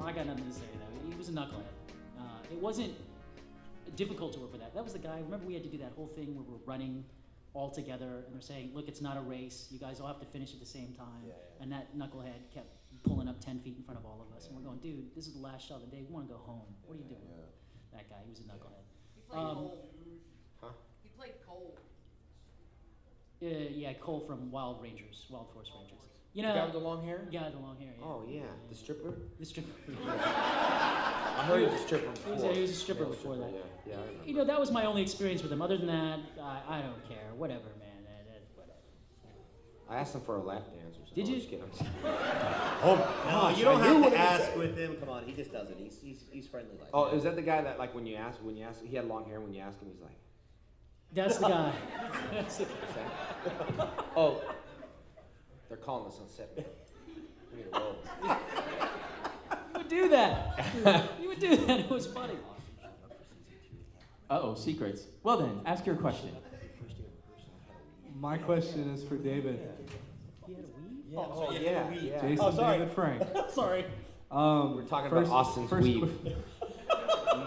I got nothing to say though. He was a knucklehead. It wasn't difficult to work with that. That was the guy. Remember, we had to do that whole thing where we're running all together, and they're saying, "Look, it's not a race. You guys all have to finish at the same time." Yeah. And that knucklehead kept pulling up 10 feet in front of all of us, and we're going, "Dude, this is the last shot of the day. We want to go home. What are you doing?" Yeah. That guy, he was a knucklehead. He played Cole. Huh? He played Cole. Yeah, Cole from Wild Force Rangers. You know, the guy with the long hair? Yeah, the long hair. Yeah. Oh yeah, the stripper. The stripper. I heard he was a stripper before. He was a stripper before that. Yeah. You know, that was my only experience with him. Other than that, I don't care. Whatever, man. Whatever. I asked him for a lap dance or something. Did you? Just kidding. No, you don't have to ask with him. Come on, he just does it. He's friendly like. Oh, is that the guy that like when you ask he had long hair and when you ask him he's like. That's the guy. That's the guy. Oh. They're calling us on set. We need to roll. You would do that. You would do that. It was funny. Uh-oh, secrets. Well then, ask your question. My question is for David. He had a weed? Yeah. Jason David Frank. Sorry. We're talking about Austin's weave.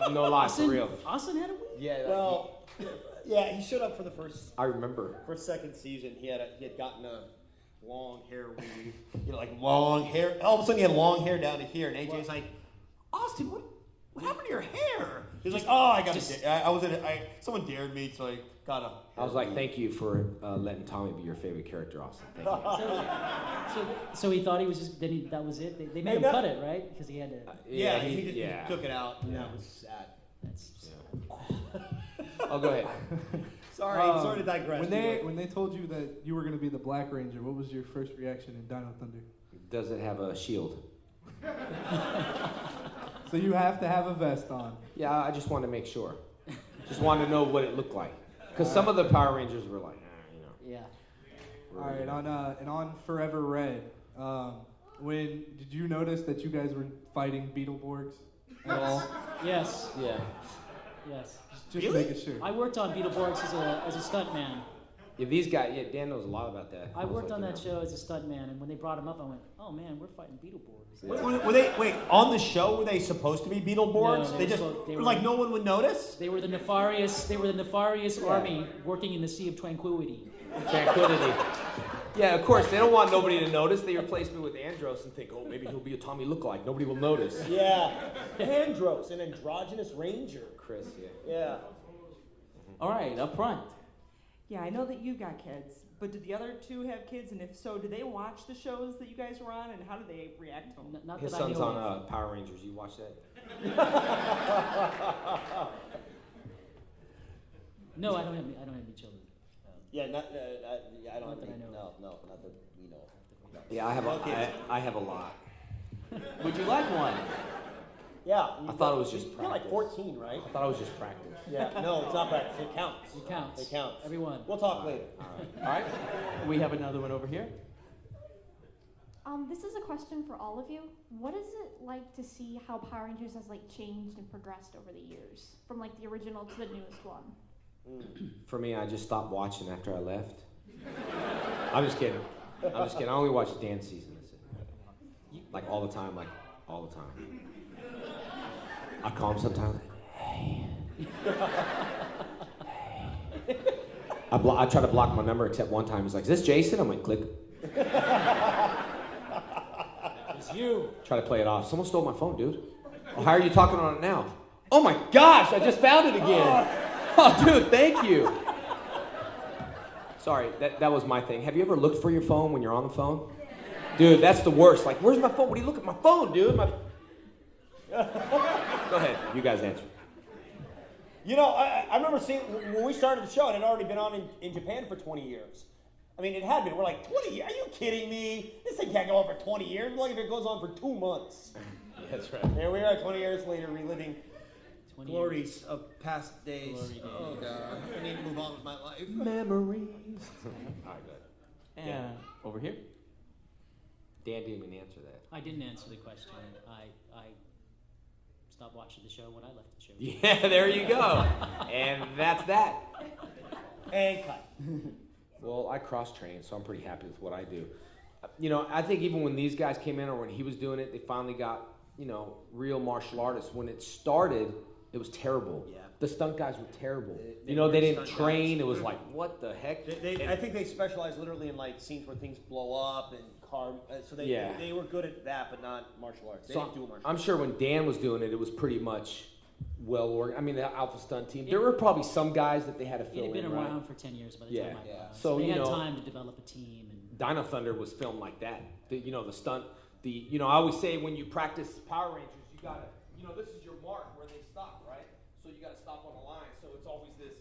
No lie, for real. Austin had a weed? Yeah. Well, yeah, he showed up for the first. I remember. For second season, he had gotten a long hair weave. Like long hair. All of a sudden, he had long hair down to here, and AJ's like, "Austin, what happened to your hair?" He's like, "Oh, I got someone dared me, so I got a." I was like, "Thank you for letting Tommy be your favorite character, Austin. Thank you." So he thought he was just. That was it. They made him cut it, right? Because he had to. He took it out. And that was sad. That's. Oh, go ahead. Sorry to digress. When they told you that you were going to be the Black Ranger, what was your first reaction in Dino Thunder? Does it have a shield? So you have to have a vest on. Yeah, I just wanted to make sure. Just wanted to know what it looked like. Because some of the Power Rangers were like, Yeah. All right, on Forever Red, did you notice that you guys were fighting Beetleborgs at all? Yes. Yeah. Yes. Just making sure. I worked on Beetleborgs as a stuntman. Yeah, these guys. Yeah, Dan knows a lot about that. I worked on that show as a stuntman, and when they brought him up, I went, "Oh man, we're fighting Beetleborgs." Were they on the show? Were they supposed to be Beetleborgs? No, they were like no one would notice. They were the nefarious army working in the Sea of Tranquility. Yeah, of course, they don't want nobody to notice. They replace me with Andros and think, oh, maybe he'll be a Tommy lookalike. Nobody will notice. Yeah. Andros, an androgynous ranger. Chris, Yeah. All right, up front. Yeah, I know that you got kids, but did the other two have kids? And if so, do they watch the shows that you guys were on, and how do they react to them? Not His that son's I know on of. Power Rangers. You watch that? No, I don't have any children. I don't Not that I know of. No, not that we know of. Yeah, I have a lot. Would you like one? Yeah. I thought it was just You're practice. like 14, right? I thought it was just practice. Yeah. No, it's not practice. It counts. It counts. It counts. Everyone. We'll talk later. All right. We have another one over here. This is a question for all of you. What is it like to see how Power Rangers has changed and progressed over the years, from the original to the newest one? For me, I just stopped watching after I left. I'm just kidding. I only watch dance season. Like all the time, all the time. I call him sometimes. Hey. I try to block my number except one time. He's like, "Is this Jason?" I'm like, click. It's you. Try to play it off. Someone stole my phone, dude. Well, how are you talking on it now? Oh my gosh, I just found it again. Oh, dude, thank you. Sorry, that was my thing. Have you ever looked for your phone when you're on the phone? Dude, that's the worst. Like, where's my phone? What do you look at my phone, dude? Go ahead. You guys answer. I remember seeing, when we started the show, it had already been on in Japan for 20 years. I mean, it had been. We're like, 20 years? Are you kidding me? This thing can't go on for 20 years. Look if it goes on for 2 months. That's right. There we are, 20 years later, reliving glories of past days. Oh, God. I need to move on with my life. Memories. All right, good. And over here. Dan didn't even answer that. I didn't answer the question. I stopped watching the show when I left the show. Yeah, there you go. And that's that. And cut. Well, I cross-train, so I'm pretty happy with what I do. I think even when these guys came in or when he was doing it, they finally got real martial artists. When it started, it was terrible. Yeah. The stunt guys were terrible. They they didn't stunt train. guys. It was like, what the heck? I think they specialize literally in like scenes where things blow up and so they were good at that, but not martial arts. They didn't do martial arts. I'm sure when Dan was doing it, it was pretty much well organized. I mean, the Alpha Stunt team. There were probably some guys that they had to fill It had been in, around right? for 10 years by the time I got. So they had time to develop a team. And Dino Thunder was filmed like that. The stunt. I always say when you practice Power Rangers, you gotta. This is your mark where they stop, right? So you gotta stop on the line. So it's always this.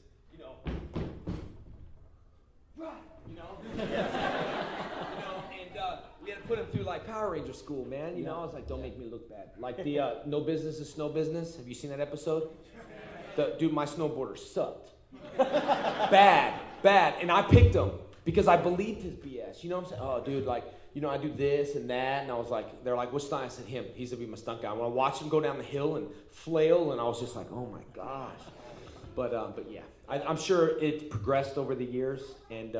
And we had to put him through like Power Ranger school, man. I was like, don't make me look bad. Like the No Business is Snow Business. Have you seen that episode? Dude, my snowboarder sucked. bad. And I picked him because I believed his BS. You know what I'm saying? Oh, dude, like, I do this and that. And I was like, they're like, which stunt? I said, him. He's going to be my stunt guy. When I watched him go down the hill and flail, and I was just like, oh my gosh. But yeah, I'm sure it progressed over the years and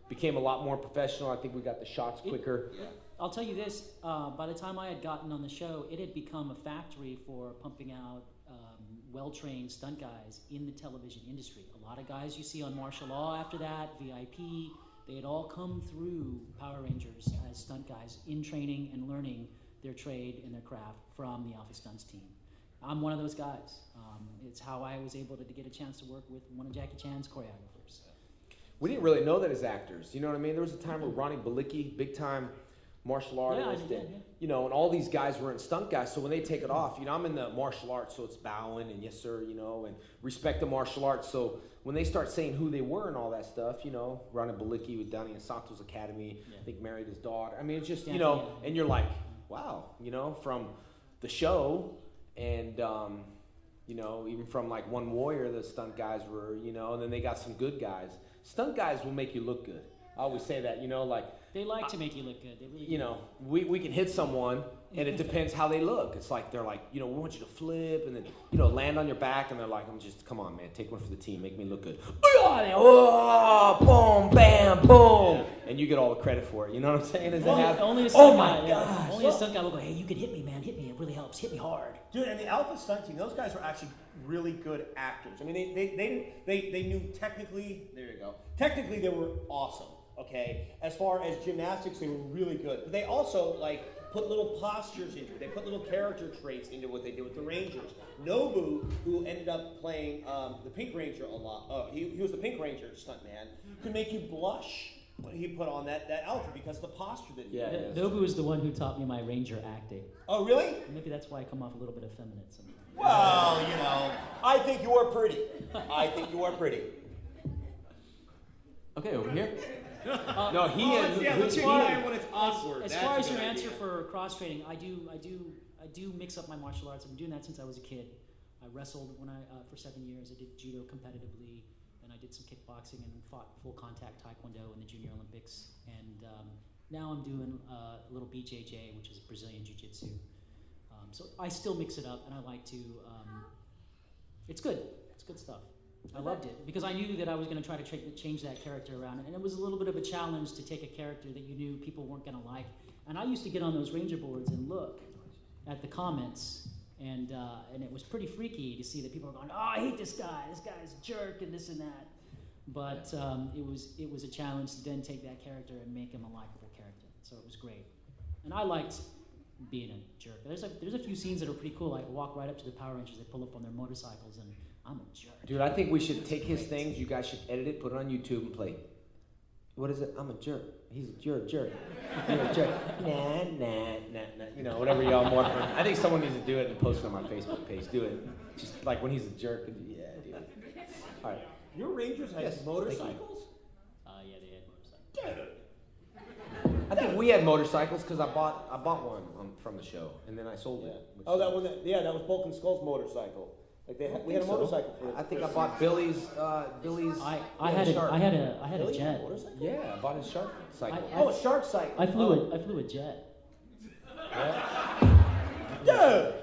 became a lot more professional. I think we got the shots quicker. I'll tell you this, by the time I had gotten on the show, it had become a factory for pumping out well-trained stunt guys in the television industry. A lot of guys you see on martial law after that, VIP, they had all come through Power Rangers as stunt guys in training and learning their trade and their craft from the Alpha Stunts team. I'm one of those guys. It's how I was able to get a chance to work with one of Jackie Chan's choreographers. We didn't really know that as actors. You know what I mean? There was a time where Ronnie Balicki, big-time martial artist, and all these guys were in stunt guys. So when they take it off, I'm in the martial arts, so it's bowing and yes sir, and respect the martial arts. So when they start saying who they were and all that stuff, Ronnie Balicki with Downey and Santos Academy, I think married his daughter. I mean, it's just and you're like, wow, from the show and even from like One Warrior, the stunt guys were, and then they got some good guys. Stunt guys will make you look good. I always say that, they like to make you look good. They really do. We can hit someone, and it depends how they look. It's like they're like, we want you to flip, and then land on your back, and they're like, come on, man, take one for the team, make me look good. Oh, boom, bam, boom, and you get all the credit for it. You know what I'm saying? Only a stunt guy. Only a stunt guy will go, hey, you can hit me, man, hit me. It really helps. Hit me hard. Dude, and the Alpha Stunt team, those guys were actually really good actors. I mean, they knew technically. There you go. Technically, they were awesome. Okay, as far as gymnastics, they were really good. But they also put little postures into it. They put little character traits into what they did with the Rangers. Nobu, who ended up playing the Pink Ranger a lot, he was the Pink Ranger stuntman, could make you blush when he put on that outfit because of the posture that he did. Nobu is the one who taught me my Ranger acting. Oh, really? Maybe that's why I come off a little bit effeminate sometimes. Well, I think you are pretty. Okay, over here. No, he is. Let's try when it's awkward. As far as your answer for cross training, I do mix up my martial arts. I've been doing that since I was a kid. I wrestled for 7 years. I did judo competitively, and I did some kickboxing and fought full contact taekwondo in the Junior Olympics. And now I'm doing a little BJJ, which is Brazilian Jiu-Jitsu. So I still mix it up, and I like to. It's good. It's good stuff. I loved it because I knew that I was going to try to change that character around, and it was a little bit of a challenge to take a character that you knew people weren't going to like. And I used to get on those Ranger boards and look at the comments, and it was pretty freaky to see that people were going, "Oh, I hate this guy. This guy's a jerk," and this and that. But it was a challenge to then take that character and make him a likable character. So it was great, and I liked being a jerk. There's a few scenes that are pretty cool. I walk right up to the Power Rangers. They pull up on their motorcycles and. I'm a jerk. Dude, I think we should take his things. You guys should edit it, put it on YouTube, and play. What is it? I'm a jerk. You're a jerk. You're a jerk. Nah. Whatever y'all want. I think someone needs to do it and post it on my Facebook page. Do it. Just like when he's a jerk. Yeah, dude. All right. Your Rangers had motorcycles? Yeah, they had motorcycles. Dude. I think we had motorcycles because I bought one from the show, and then I sold it. Oh, that was Bulk and Skull's motorcycle. We had a motorcycle for it. I think I bought Billy's. I had a jet. Yeah, I bought his shark cycle. A shark cycle. I flew a jet. Dude,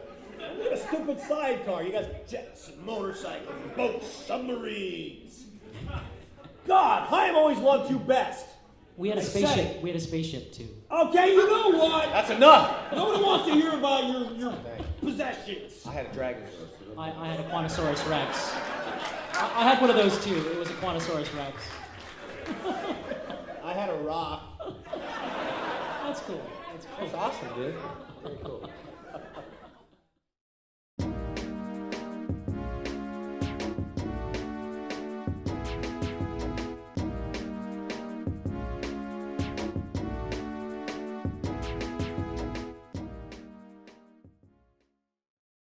look at a stupid sidecar. You guys jets, motorcycles, boats, submarines. God, Chaim always loved you best. We had a I spaceship. said it. We had a spaceship too. Okay, you know what? That's enough. Nobody wants to hear about your possessions. I had a dragon. I had a Quantosaurus Rex. I had one of those too. It was a Quantosaurus Rex. I had a rock. That's cool. That's cool. That's awesome, dude. Very cool.